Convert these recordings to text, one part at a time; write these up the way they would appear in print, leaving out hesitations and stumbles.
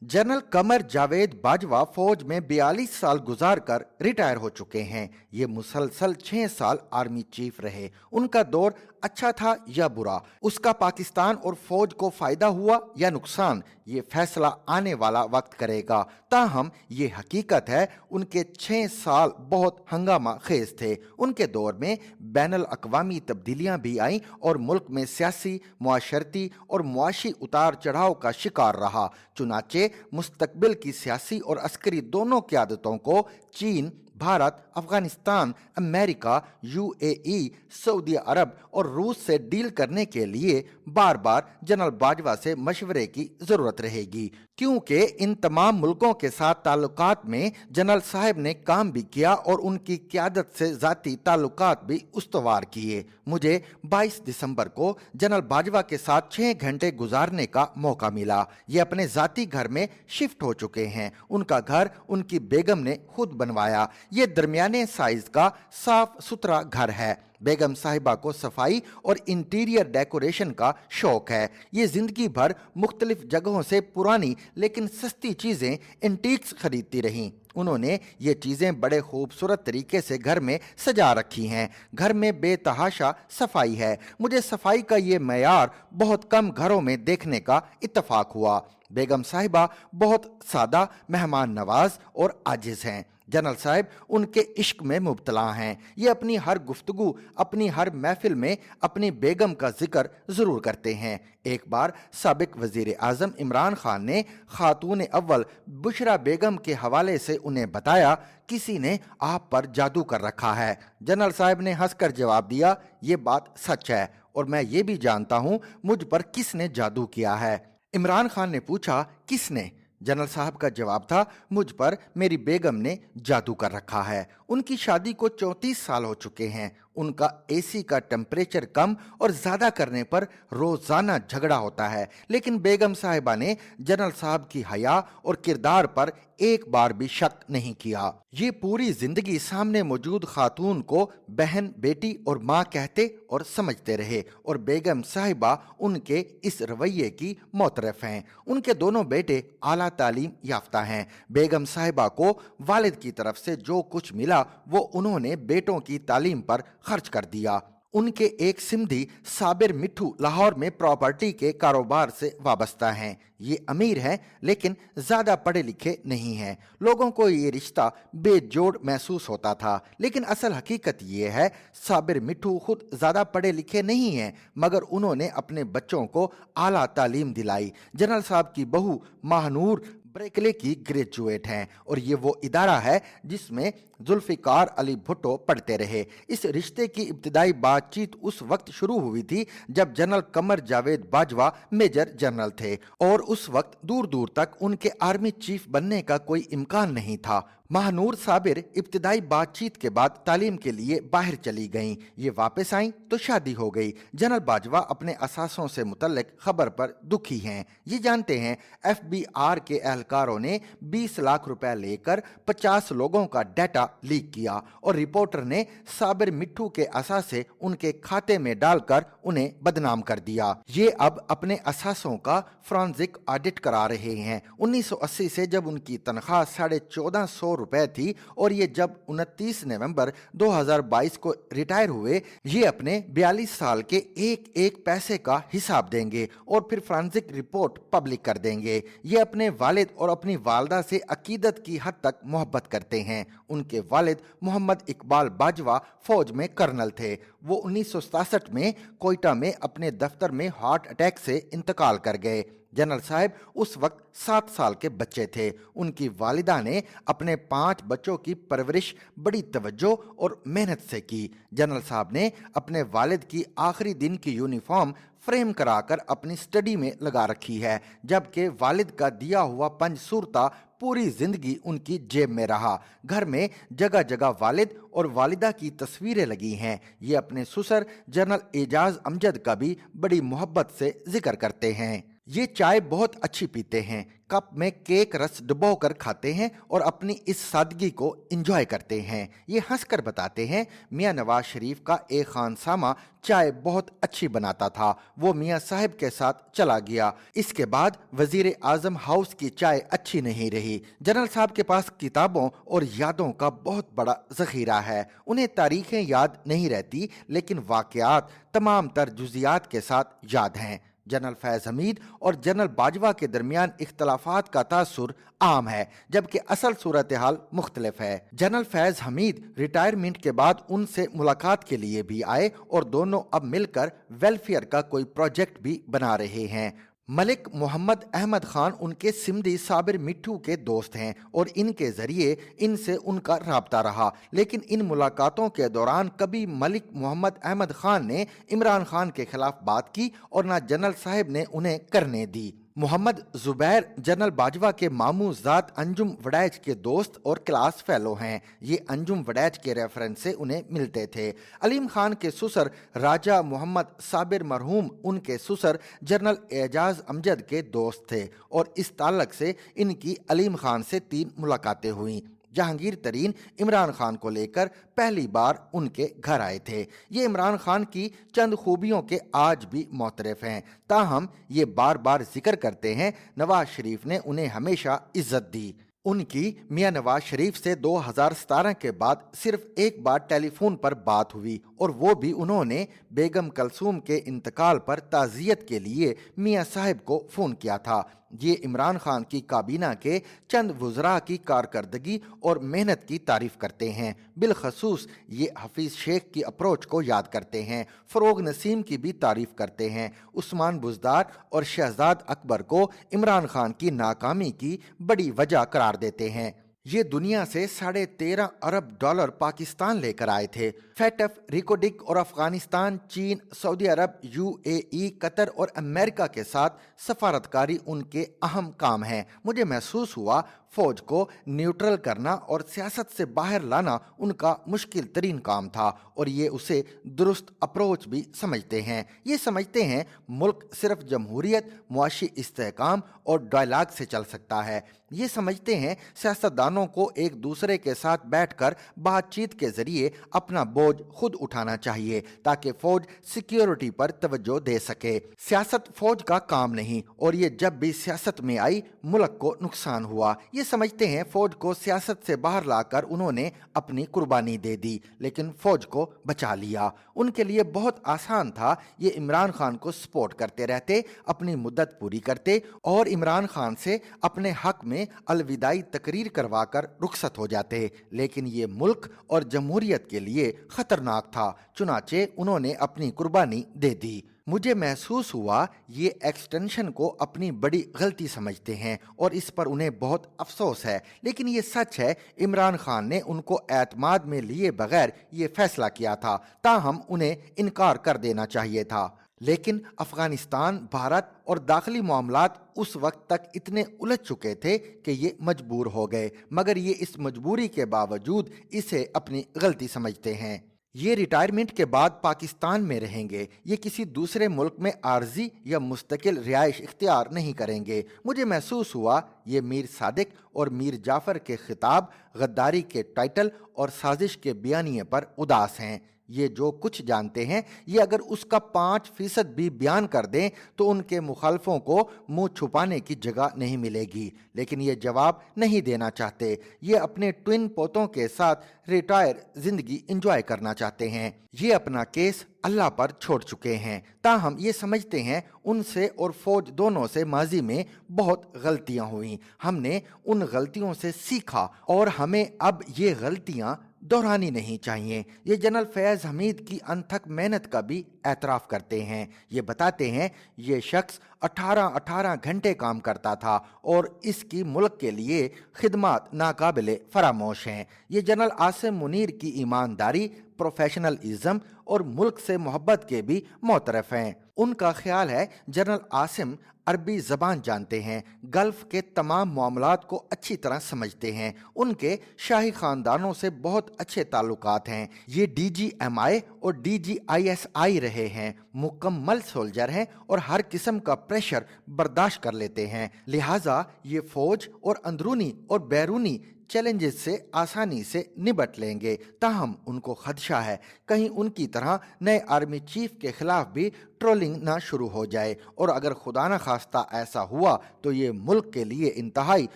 General Qamar Javed Bajwa फौज में 42 साल गुजार कर रिटायर हो चुके हैं। ये मुसलसल 6 साल आर्मी चीफ रहे। उनका दौर अच्छा था या बुरा, उसका पाकिस्तान और फौज को फायदा हुआ या नुकसान, ये फैसला आने वाला वक्त करेगा। ताहम ये हकीकत है उनके 6 साल बहुत हंगामा खेज थे। उनके दौर में बैनुल अक़वामी तब्दीलियां भी आईं और मुल्क में सियासी, मुआशरती और मुआशी उतार चढ़ाव का शिकार रहा। चुनाचे मुस्तकबिल की सियासी और अस्करी दोनों क़यादतों को चीन, भारत, अफगानिस्तान, अमेरिका, यूएई, सऊदी अरब और रूस से डील करने के लिए बार बार जनरल बाजवा से मशवरे की जरूरत रहेगी, क्योंकि इन तमाम मुल्कों के साथ ताल्लुकात में जनरल साहब ने काम भी किया और उनकी क़यादत से ज़ाती ताल्लुकात भी उस्तवार किए। मुझे 22 दिसंबर को जनरल बाजवा के साथ 6 घंटे गुजारने का मौका मिला। ये अपने ज़ाती घर में शिफ्ट हो चुके हैं। उनका घर उनकी बेगम ने खुद बनवाया। ये दरमियाने साइज का साफ सुथरा घर है। बेगम साहिबा को सफाई और इंटीरियर डेकोरेशन का शौक है। ये जिंदगी भर मुख्तलिफ जगहों से पुरानी लेकिन सस्ती चीजें एंटीक्स खरीदती रहीं। उन्होंने ये चीजें बड़े खूबसूरत तरीके से घर में सजा रखी हैं। घर में बेतहाशा सफाई है। मुझे सफाई का ये मयार बहुत कम घरों में देखने का इत्तफाक हुआ। बेगम साहिबा बहुत सादा, मेहमान नवाज और आजिज हैं। जनरल साहब उनके इश्क में मुब्तला हैं। ये अपनी हर गुफ्तगू, अपनी हर महफिल में अपनी बेगम का जिक्र ज़रूर करते हैं। एक बार साबिक वज़ीर आज़म इमरान खान ने खातून अव्वल बुशरा बेगम के हवाले से उन्हें बताया, किसी ने आप पर जादू कर रखा है। जनरल साहब ने हंसकर जवाब दिया, ये बात सच है और मैं ये भी जानता हूँ मुझ पर किसने जादू किया है। इमरान खान ने पूछा, किसने? जनरल साहब का जवाब था, मुझ पर मेरी बेगम ने जादू कर रखा है। उनकी शादी को 34 साल हो चुके हैं। उनका एसी का टेम्परेचर कम और ज़्यादा करने पर रोज़ाना झगड़ा होता है, लेकिन बेगम साहिबा ने जनरल साहब की हया और किरदार पर एक बार भी शक नहीं किया। ये पूरी जिंदगी सामने मौजूद खातून को बहन, बेटी और माँ कहते और समझते रहे और बेगम साहिबा उनके इस रवैये की मोतरफ हैं। उनके दोनों बेटे आला तालीम याफ्ता हैं। बेगम साहिबा को वालिद की तरफ से जो कुछ मिला वो उन्होंने बेटों की तालीम पर खर्च कर दिया। उनके एक सिमधी साबिर मिठू लाहौर में प्रॉपर्टी के कारोबार से वाबस्ता हैं। ये अमीर हैं लेकिन ज़्यादा पढ़े लिखे नहीं हैं। लोगों को ये रिश्ता बेजोड़ महसूस होता था, लेकिन असल हकीकत ये है साबिर मिठू खुद ज़्यादा पढ़े लिखे नहीं हैं, मगर उन्होंने अपने बच्चों को आला तालीम दिलाई। जनरल साहब की बहू महानूर बरेकले की ग्रेजुएट हैं और ये वो इदारा है जिसमें जुल्फ़िकार अली भुट्टो पढ़ते रहे। इस रिश्ते की इब्तिदाई बातचीत उस वक्त शुरू हुई थी जब general Qamar Javed Bajwa major general थे और उस वक्त दूर दूर तक उनके आर्मी चीफ बनने का कोई इम्कान नहीं था। महानूर साबिर इब्तिदाई बातचीत के बाद तालीम के लिए बाहर चली गईं। ये वापस आईं तो शादी हो गई। जनरल बाजवा अपने असासों से मुतल्लिक खबर पर दुखी हैं। ये जानते हैं FBI के एहलकारों ने 20 लाख रुपए लेकर 50 लोगों का डाटा लीक किया और रिपोर्टर ने साबिर मिट्ठू के असासे उनके खाते में डालकर उन्हें बदनाम कर दिया। ये अब अपने असासों का फॉरेंसिक ऑडिट करा रहे हैं। 1980 से जब उनकी तनख्वाह 1450 रुपए थी और ये जब 29 नवंबर 2022 को रिटायर हुए, ये अपने 42 साल के एक एक पैसे का हिसाब देंगे और फिर फॉरेंसिक रिपोर्ट पब्लिक कर देंगे। ये अपने वालिद और अपनी वालदा से अकीदत की हद तक मोहब्बत करते हैं। उनके वालिद मोहम्मद इकबाल बाजवा फौज में कर्नल थे। वो 1967 में कोयटा में अपने दफ्तर में हार्ट अटैक से इंतकाल कर गए। जनरल साहब उस वक्त 7 साल के बच्चे थे। उनकी वालिदा ने अपने 5 बच्चों की परवरिश बड़ी तवज्जो और मेहनत से की। जनरल साहब ने अपने वालिद की आखिरी दिन की यूनिफॉर्म फ्रेम कराकर अपनी स्टडी में लगा रखी है, जबकि वालिद का दिया हुआ पंज सूरता पूरी जिंदगी उनकी जेब में रहा। घर में जगह जगह वालिद और वालिदा की तस्वीरें लगी हैं। ये अपने ससुर जनरल एजाज अमजद का भी बड़ी मोहब्बत से जिक्र करते हैं। ये चाय बहुत अच्छी पीते हैं, कप में केक रस डुबो कर खाते हैं और अपनी इस सादगी को एंजॉय करते हैं। ये हंसकर बताते हैं मियां नवाज शरीफ का एक खानसामा चाय बहुत अच्छी बनाता था, वो मियां साहब के साथ चला गया। इसके बाद वजीर आजम हाउस की चाय अच्छी नहीं रही। जनरल साहब के पास किताबों और यादों का बहुत बड़ा जखीरा है। उन्हें तारीखें याद नहीं रहती, लेकिन वाकयात तमाम तर जुजियात के साथ याद हैं। जनरल फैज हमीद और जनरल बाजवा के दरमियान इख्तलाफात का तासुर आम है, जबकि असल सूरत हाल मुख्तलिफ है। जनरल फैज हमीद रिटायरमेंट के बाद उनसे मुलाकात के लिए भी आए और दोनों अब मिलकर वेलफेयर का कोई प्रोजेक्ट भी बना रहे हैं। मलिक मोहम्मद अहमद खान उनके सिमधी साबिर मिट्ठू के दोस्त हैं और इनके जरिए इनसे उनका राब्ता रहा, लेकिन इन मुलाकातों के दौरान कभी मलिक मोहम्मद अहमद खान ने इमरान खान के खिलाफ बात की और ना जनरल साहब ने उन्हें करने दी। मोहम्मद जुबैर जनरल बाजवा के मामू जात अंजुम वड़ैच के दोस्त और क्लास फेलो हैं। ये अंजुम वड़ैच के रेफरेंस से उन्हें मिलते थे। अलीम खान के सुसर राजा मोहम्मद साबिर मरहूम उनके सुसर जनरल एजाज अमजद के दोस्त थे और इस ताल्लुक से इनकी अलीम खान से 3 मुलाकातें हुई। जहांगीर तरीन इमरान खान को लेकर पहली बार उनके घर आए थे। ये इमरान खान की चंद खूबियों के आज भी मोतरफ हैं, ताहम ये बार बार जिक्र करते हैं नवाज शरीफ ने उन्हें हमेशा इज्जत दी। उनकी मियां नवाज शरीफ से 2017 के बाद सिर्फ एक बार टेलीफोन पर बात हुई और वो भी उन्होंने बेगम कलसूम के इंतकाल पर ताज़ियत के लिए मियां साहब को फ़ोन किया था। ये इमरान खान की काबीना के चंद वज़रा की कारकर्दगी और मेहनत की तारीफ करते हैं। बिलखसूस ये हफीज़ शेख की अप्रोच को याद करते हैं। फ़रोग नसीम की भी तारीफ करते हैं। उस्मान बुज़दार और शहजाद अकबर को इमरान खान की नाकामी की बड़ी वजह करार देते हैं। ये दुनिया से $13.5 अरब पाकिस्तान लेकर आए थे। फैटफ, रिकोडिक और अफगानिस्तान, चीन, सऊदी अरब, यूएई, कतर और अमेरिका के साथ सफारतकारी उनके अहम काम हैं। मुझे महसूस हुआ फौज को न्यूट्रल करना और सियासत से बाहर लाना उनका मुश्किल तरीन काम था और ये उसे दुरुस्त अप्रोच भी समझते हैं। ये समझते हैं मुल्क सिर्फ जमहूरियत, मुआशी इस्तेहकाम और डायलाग से चल सकता है। ये समझते हैं सियासतदानों को एक दूसरे के साथ बैठकर बातचीत के जरिए अपना बोझ खुद उठाना चाहिए ताकि फौज सिक्योरिटी पर तवज्जो दे सके। सियासत फौज का काम नहीं और ये जब भी सियासत में आई मुल्क को नुकसान हुआ। ये समझते हैं फौज को सियासत से बाहर लाकर उन्होंने अपनी कुर्बानी दे दी, लेकिन फौज को बचा लिया। उनके लिए बहुत आसान था, ये इमरान खान को सपोर्ट करते रहते, अपनी मुद्दत पूरी करते और इमरान खान से अपने हक में अलविदाई तकरीर करवाकर रुखसत हो जाते। लेकिन ये मुल्क और जमहूरियत के लिए खतरनाक था, चुनाचे उन्होंने अपनी कुर्बानी दे दी। मुझे महसूस हुआ ये एक्सटेंशन को अपनी बड़ी गलती समझते हैं और इस पर उन्हें बहुत अफसोस है, लेकिन ये सच है इमरान खान ने उनको एतमाद में लिए बगैर ये फैसला किया था, ताहम उन्हें इनकार कर देना चाहिए था। लेकिन अफगानिस्तान, भारत और दाखिली मामलात उस वक्त तक इतने उलझ चुके थे कि ये मजबूर हो गए, मगर ये इस मजबूरी के बावजूद इसे अपनी गलती समझते हैं। ये रिटायरमेंट के बाद पाकिस्तान में रहेंगे, ये किसी दूसरे मुल्क में आर्जी या मुस्तकिल रिहाइश इख्तियार नहीं करेंगे। मुझे महसूस हुआ ये मीर सादिक और मीर जाफ़र के खिताब, गद्दारी के टाइटल और साजिश के बयानिए पर उदास हैं। ये जो कुछ जानते हैं ये अगर उसका 5% भी बयान कर दें तो उनके मुखालफों को मुंह छुपाने की जगह नहीं मिलेगी, लेकिन ये जवाब नहीं देना चाहते। ये अपने ट्विन पोतों के साथ रिटायर जिंदगी एंजॉय करना चाहते हैं। ये अपना केस अल्लाह पर छोड़ चुके हैं, ताहम ये समझते हैं उनसे और फौज दोनों से माजी में बहुत गलतियां हुई। हमने उन गलतियों से सीखा और हमें अब ये गलतियां दोहरानी नहीं चाहिए। ये जनरल फैज हमीद की अनथक मेहनत का भी एतराफ़ करते हैं। ये बताते हैं ये शख्स 18 घंटे काम करता था और इसकी मुल्क के लिए खिदमत नाकाबिले फरामोश हैं। ये जनरल आसिम मुनीर की ईमानदारी, प्रोफेशनलिज्म और मुल्क से मोहब्बत के भी मोतरफ हैं। उनका ख्याल है जनरल आसिम عربی زبان جانتے ہیں، گلف کے تمام معاملات کو اچھی طرح سمجھتے ہیں، ان کے شاہی خاندانوں سے بہت اچھے تعلقات ہیں۔ یہ DGMI اور DGISI رہے ہیں، مکمل سولجر ہیں اور ہر قسم کا پریشر برداشت کر لیتے ہیں، لہٰذا یہ فوج اور اندرونی اور بیرونی چیلنجز سے آسانی سے نبٹ لیں گے۔ تاہم ان کو خدشہ ہے کہیں ان کی طرح نئے آرمی چیف کے خلاف بھی ٹرولنگ نہ شروع ہو جائے، اور اگر خدا نہ خواستہ ایسا ہوا تو یہ ملک کے لیے انتہائی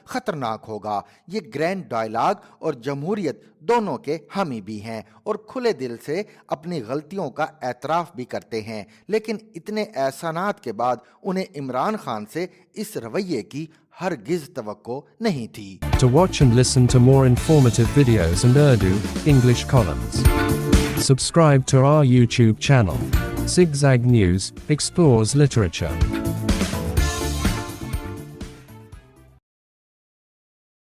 خطرناک ہوگا۔ یہ گرینڈ ڈائلاگ اور جمہوریت دونوں کے حامی بھی ہیں اور کھلے دل سے اپنی غلطیوں کا اعتراف بھی کرتے ہیں، لیکن اتنے احسانات کے بعد انہیں عمران خان سے اس رویے کی ہرگز توقع نہیں تھی۔ To watch and listen to more informative videos and Urdu, English columns, subscribe to our YouTube channel. Zigzag News explores literature,